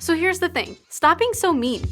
So here's the thing, stop being so mean.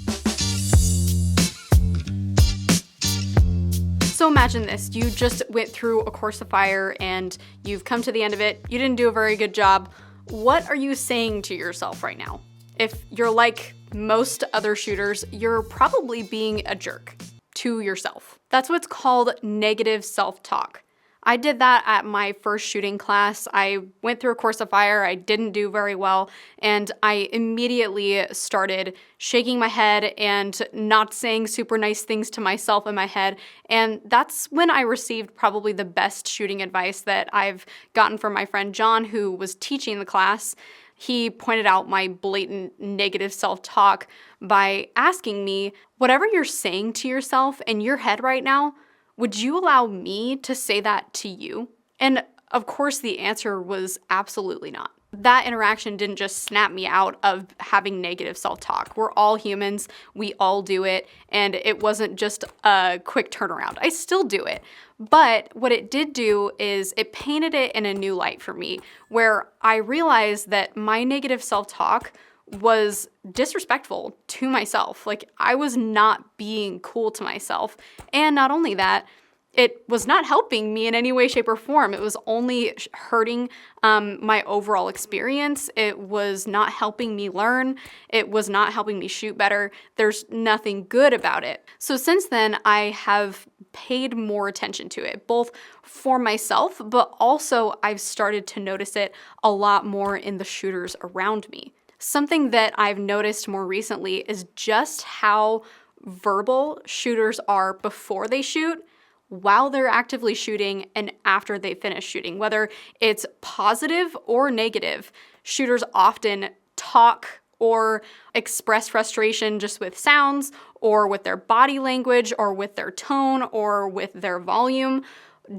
So imagine this, you just went through a course of fire and you've come to the end of it, you didn't do a very good job. What are you saying to yourself right now? If you're like most other shooters, you're probably being a jerk to yourself. That's what's called negative self-talk. I did that at my first shooting class. I went through a course of fire, I didn't do very well, and I immediately started shaking my head and not saying super nice things to myself in my head. And that's when I received probably the best shooting advice that I've gotten from my friend John, who was teaching the class. He pointed out my blatant negative self-talk by asking me, whatever you're saying to yourself in your head right now, would you allow me to say that to you? And of course, the answer was absolutely not. That interaction didn't just snap me out of having negative self-talk. We're all humans, we all do it, and it wasn't just a quick turnaround. I still do it. But what it did do is it painted it in a new light for me, where I realized that my negative self-talk was disrespectful to myself. Like, I was not being cool to myself. And not only that, it was not helping me in any way, shape, or form. It was only hurting my overall experience. It was not helping me learn. It was not helping me shoot better. There's nothing good about it. So since then, I have paid more attention to it, both for myself, but also I've started to notice it a lot more in the shooters around me. Something that I've noticed more recently is just how verbal shooters are before they shoot, while they're actively shooting, and after they finish shooting. Whether it's positive or negative, shooters often talk or express frustration just with sounds, or with their body language, or with their tone, or with their volume,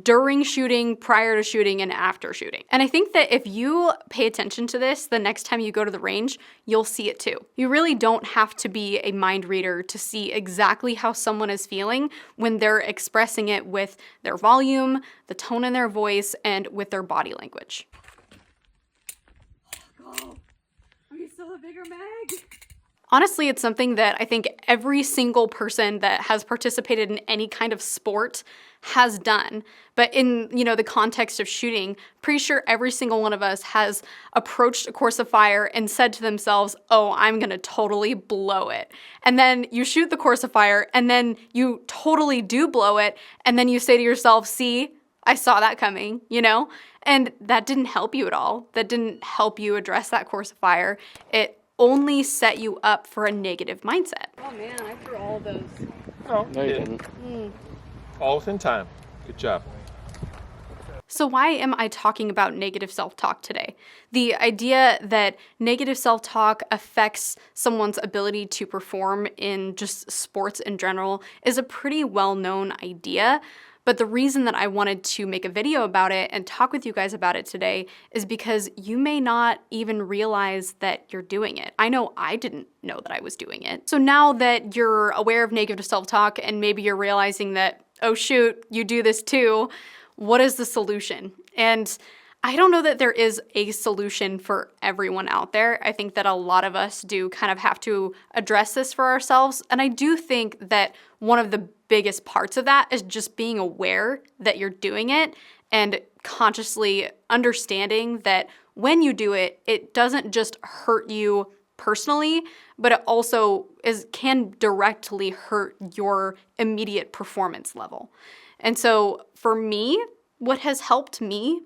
during shooting, prior to shooting, and after shooting. And I think that if you pay attention to this the next time you go to the range, you'll see it too. You really don't have to be a mind reader to see exactly how someone is feeling when they're expressing it with their volume, the tone in their voice, and with their body language. Oh, are you still a bigger mag? Honestly, it's something that I think every single person that has participated in any kind of sport has done. But in, the context of shooting, pretty sure every single one of us has approached a course of fire and said to themselves, oh, I'm gonna totally blow it. And then you shoot the course of fire and then you totally do blow it. And then you say to yourself, see, I saw that coming, And that didn't help you at all. That didn't help you address that course of fire. It only set you up for a negative mindset. Oh man, I threw all of those. No, you didn't. All within time. Good job. So why am I talking about negative self-talk today? The idea that negative self-talk affects someone's ability to perform in just sports in general is a pretty well-known idea. But the reason that I wanted to make a video about it and talk with you guys about it today is because you may not even realize that you're doing it. I know I didn't know that I was doing it. So now that you're aware of negative self-talk and maybe you're realizing that, oh shoot, you do this too, what is the solution? And I don't know that there is a solution for everyone out there. I think that a lot of us do kind of have to address this for ourselves. And I do think that one of the biggest parts of that is just being aware that you're doing it and consciously understanding that when you do it, it doesn't just hurt you personally, but it also can directly hurt your immediate performance level. And so for me, what has helped me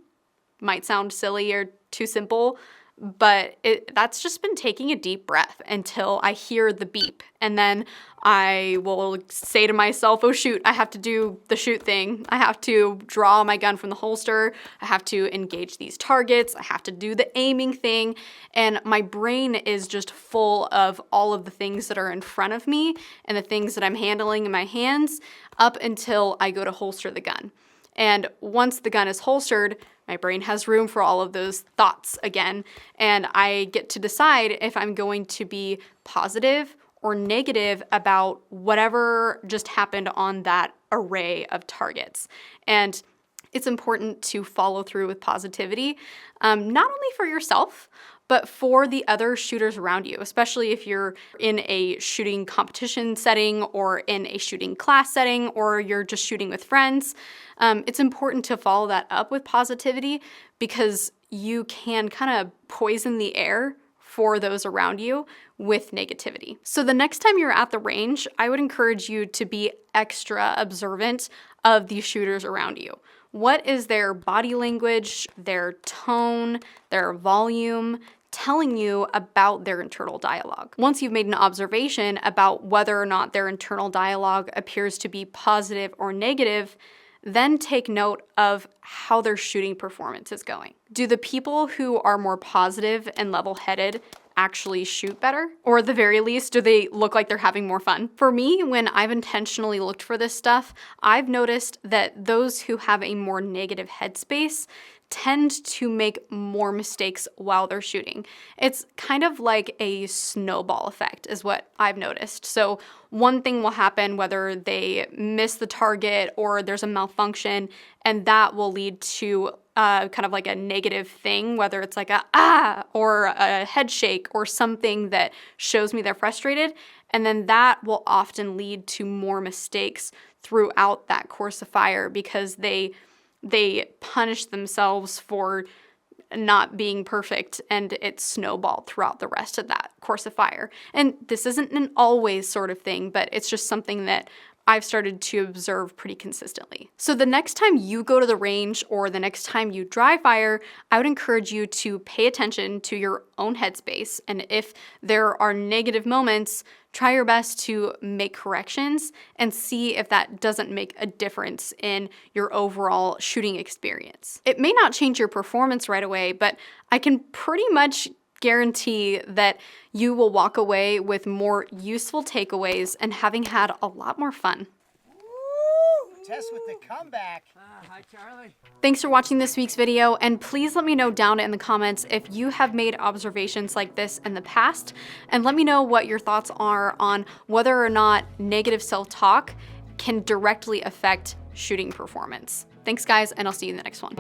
might sound silly or too simple, but that's just been taking a deep breath until I hear the beep. And then I will say to myself, oh shoot, I have to do the shoot thing. I have to draw my gun from the holster. I have to engage these targets. I have to do the aiming thing. And my brain is just full of all of the things that are in front of me and the things that I'm handling in my hands up until I go to holster the gun. And once the gun is holstered, my brain has room for all of those thoughts again, and I get to decide if I'm going to be positive or negative about whatever just happened on that array of targets. And it's important to follow through with positivity, not only for yourself, but for the other shooters around you, especially if you're in a shooting competition setting or in a shooting class setting, or you're just shooting with friends. It's important to follow that up with positivity, because you can kind of poison the air for those around you with negativity. So the next time you're at the range, I would encourage you to be extra observant of the shooters around you. What is their body language, their tone, their volume telling you about their internal dialogue? Once you've made an observation about whether or not their internal dialogue appears to be positive or negative, then take note of how their shooting performance is going. Do the people who are more positive and level-headed actually shoot better? Or at the very least, do they look like they're having more fun? For me, when I've intentionally looked for this stuff, I've noticed that those who have a more negative headspace tend to make more mistakes while they're shooting. It's kind of like a snowball effect is what I've noticed. So one thing will happen, whether they miss the target or there's a malfunction, and that will lead to kind of like a negative thing, whether it's like a or a head shake or something that shows me they're frustrated. And then that will often lead to more mistakes throughout that course of fire, because they punish themselves for not being perfect, and it snowballed throughout the rest of that course of fire. And this isn't an always sort of thing, but it's just something that I've started to observe pretty consistently. So the next time you go to the range, or the next time you dry fire, I would encourage you to pay attention to your own headspace. And if there are negative moments, try your best to make corrections and see if that doesn't make a difference in your overall shooting experience. It may not change your performance right away, but I can pretty much guarantee that you will walk away with more useful takeaways and having had a lot more fun. Tess with the comeback. Hi, Charlie. Thanks for watching this week's video, and please let me know down in the comments if you have made observations like this in the past, and let me know what your thoughts are on whether or not negative self-talk can directly affect shooting performance. Thanks guys, and I'll see you in the next one.